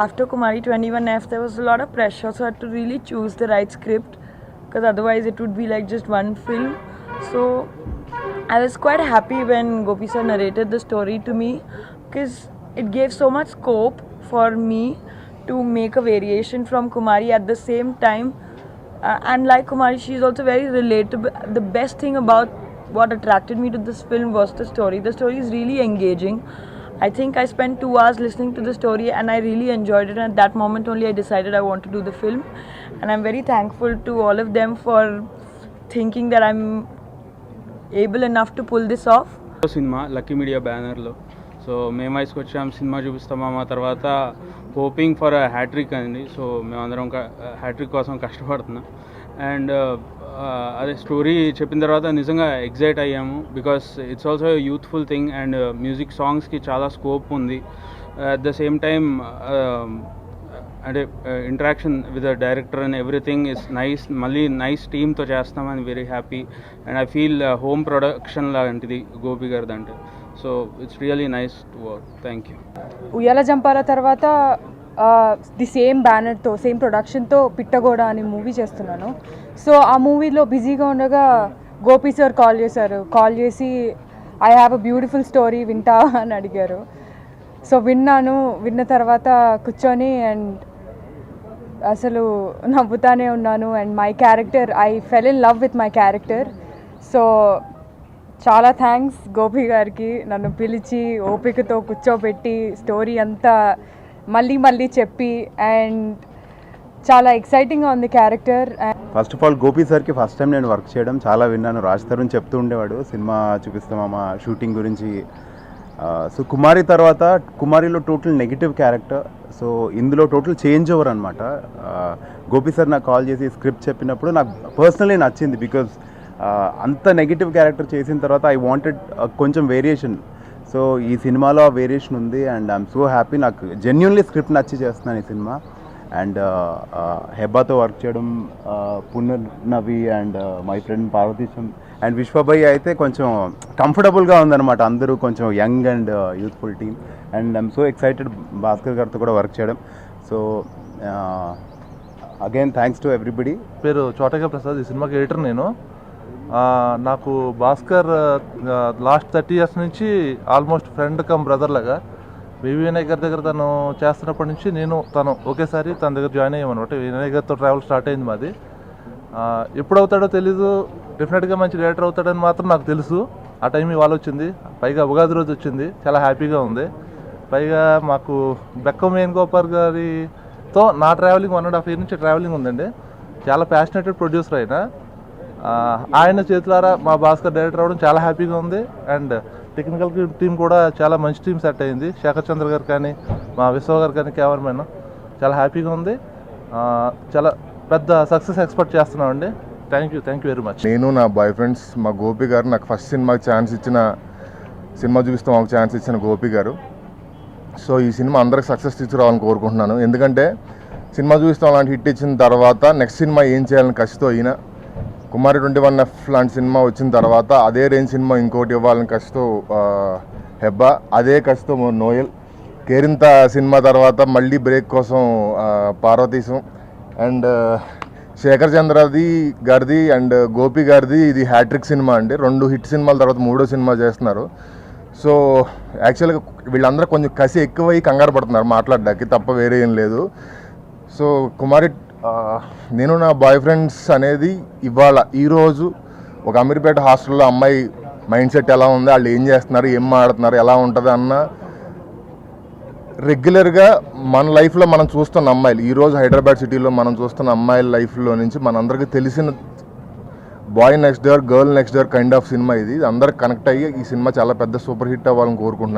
after Kumari 21F, there was a lot of pressure, so I had to really choose the right script, because otherwise it would be like just one film. So I was quite happy when Gopi sir narrated the story to me, because it gave so much scope for me to make a variation from Kumari at the same time. And like Kumari, she is also very relatable. The best thing about what attracted me to this film was the story. The story is really engaging. I think I spent 2 hours listening to the story and I really enjoyed it. And at that moment only I decided I want to do the film. And I'm very thankful to all of them for thinking that I'm able enough to pull this off. Cinema lucky media బ్యానర్లో so మేము వయసుకు వచ్చాము cinema చూపిస్తామా మా తర్వాత hoping for hat trick అండి. So మేమందరం hat trick కోసం కష్టపడుతున్నాం. అండ్ అదే స్టోరీ చెప్పిన తర్వాత నిజంగా ఎగ్జైట్ అయ్యాము, because it's also youthful thing and music సాంగ్స్కి చాలా స్కోప్ ఉంది. అట్ ద సేమ్ టైమ్ అంటే interaction with the director and everything is nice. మళ్ళీ నైస్ టీమ్తో చేస్తామని very happy. And I feel home production లాంటిది గోపి గారిది అంటే. So it's really nice to work. Thank you. Uyyala Jampala తర్వాత ది సేమ్ బ్యానర్తో సేమ్ ప్రొడక్షన్తో పిట్టగోడ అనే మూవీ చేస్తున్నాను. సో ఆ మూవీలో బిజీగా ఉండగా గోపి సార్ కాల్ చేసి I have a beautiful story వింటావా అని అడిగారు. సో విన్న తర్వాత కూర్చొని అండ్ అసలు నవ్వుతానే ఉన్నాను. And my character, I fell in love with my character. So చాలా థ్యాంక్స్ గోపి గారికి, నన్ను పిలిచి ఓపికతో కూర్చోబెట్టి స్టోరీ అంతా మళ్ళీ చెప్పి, అండ్ చాలా ఎక్సైటింగ్గా ఉంది character. First of all Gopi సార్కి ఫస్ట్ టైం నేను వర్క్ చేయడం చాలా విన్నాను. రాజ్ తరుణ్ చెప్తూ ఉండేవాడు సినిమా చూపిస్తామా షూటింగ్ గురించి. సో కుమారి తర్వాత కుమారిలో టోటల్ నెగిటివ్ క్యారెక్టర్, సో ఇందులో టోటల్ చేంజ్ ఓవర్ అనమాట. గోపి సార్ నాకు కాల్ చేసి స్క్రిప్ట్ చెప్పినప్పుడు నాకు పర్సనలీ నచ్చింది, బికాజ్ అంత నెగిటివ్ క్యారెక్టర్ చేసిన తర్వాత ఐ వాంటెడ్ కొంచెం వేరియేషన్. సో ఈ సినిమాలో ఆ వేరియేషన్ ఉంది అండ్ ఐఎమ్ సో హ్యాపీ. నాకు జెన్యున్లీ స్క్రిప్ట్ నచ్చి చేస్తున్నాను ఈ సినిమా. అండ్ హెబ్బాతో వర్క్ చేయడం, Punarnavi and my friend Parvateesam and విశ్వభాయ్ అయితే కొంచెం కంఫర్టబుల్గా ఉందన్నమాట. అందరూ కొంచెం young and youthful team and I'm so excited Bhaskar గారితో కూడా వర్క్ చేయడం. So again thanks to everybody. పేరు చోటగా ప్రసాద్, ఈ సినిమాకి ఎడిటర్ నేను. నాకు భాస్కర్ లాస్ట్ 30 years నుంచి ఆల్మోస్ట్ ఫ్రెండ్ కమ్ బ్రదర్ లాగా. వినయ్ గారి దగ్గర తను చేస్తున్నప్పటి నుంచి తను ఒకేసారి తన దగ్గర జాయిన్ అయ్యామన్నమాట. వినయ్ గారితో ట్రావెల్ స్టార్ట్ అయింది మాది. ఎప్పుడు అవుతాడో తెలీదు, డెఫినెట్గా మంచి డైరెక్టర్ అవుతాడని మాత్రం నాకు తెలుసు. ఆ టైం ఇవాళ వచ్చింది, పైగా ఉగాది రోజు వచ్చింది. చాలా హ్యాపీగా ఉంది. పైగా మాకు బెక్కం వేణుగోపాల్ గారితో నా ట్రావెలింగ్ 1.5 year నుంచి ట్రావెలింగ్ ఉందండి. చాలా ప్యాషనేటెడ్ ప్రొడ్యూసర్ ఆయన చేతులారా మా భాస్కర్ డైరెక్టర్ అవ్వడం చాలా హ్యాపీగా ఉంది. అండ్ టెక్నికల్ టీం కూడా చాలా మంచి టీం సెట్ అయింది. శేఖర్ చంద్ర గారు కానీ, మా విశ్వ గారు కానీ, కెమెరామెన్ చాలా హ్యాపీగా ఉంది. చాలా పెద్ద సక్సెస్ ఎక్స్పెక్ట్ చేస్తున్నామండి. Thank you very much. నేను నా బాయ్ ఫ్రెండ్స్, మా గోపి గారు నాకు ఫస్ట్ సినిమాకి సినిమా చూపిస్తాం మాకు ఛాన్స్ ఇచ్చిన గోపి గారు. సో ఈ సినిమా అందరికి సక్సెస్ తీసుకురావాలని కోరుకుంటున్నాను. ఎందుకంటే సినిమా చూపిస్తాం అలాంటి హిట్ ఇచ్చిన తర్వాత నెక్స్ట్ సినిమా ఏం చేయాలని కసితో అయినా, కుమారి 21F లాంటి సినిమా వచ్చిన తర్వాత అదే రేంజ్ సినిమా ఇంకోటి ఇవ్వాలని కసితో హెబ్బా, అదే కసితో నోయల్, కేరింత సినిమా తర్వాత మళ్ళీ బ్రేక్ కోసం పార్వతీశం అండ్ శేఖర్ చంద్రది గారిది అండ్ గోపి గారిది ఇది హ్యాట్రిక్ సినిమా అండి. 2 హిట్ సినిమాల తర్వాత 3వ సినిమా చేస్తున్నారు. సో యాక్చువల్గా వీళ్ళందరూ కొంచెం కసి ఎక్కువై కంగారు పడుతున్నారు మాట్లాడడానికి, తప్ప వేరే ఏం లేదు. సో కుమారి నేను నా బాయ్ ఫ్రెండ్స్ అనేది ఇవాళ ఈరోజు ఒక అమీర్పేట హాస్టల్లో అమ్మాయి మైండ్ సెట్ ఎలా ఉంది, వాళ్ళు ఏం చేస్తున్నారు, ఏం మాడుతున్నారు, ఎలా ఉంటుంది అన్న రెగ్యులర్గా మన లైఫ్లో మనం చూస్తున్న అమ్మాయిలు, ఈరోజు హైదరాబాద్ సిటీలో మనం చూస్తున్న అమ్మాయిల లైఫ్లో నుంచి మనందరికీ తెలిసిన boy next door girl next door kind of cinema ఇది. అందరికి కనెక్ట్ అయ్యి ఈ సినిమా చాలా పెద్ద సూపర్ హిట్ అవ్వాలని కోరుకుంటున్నాను.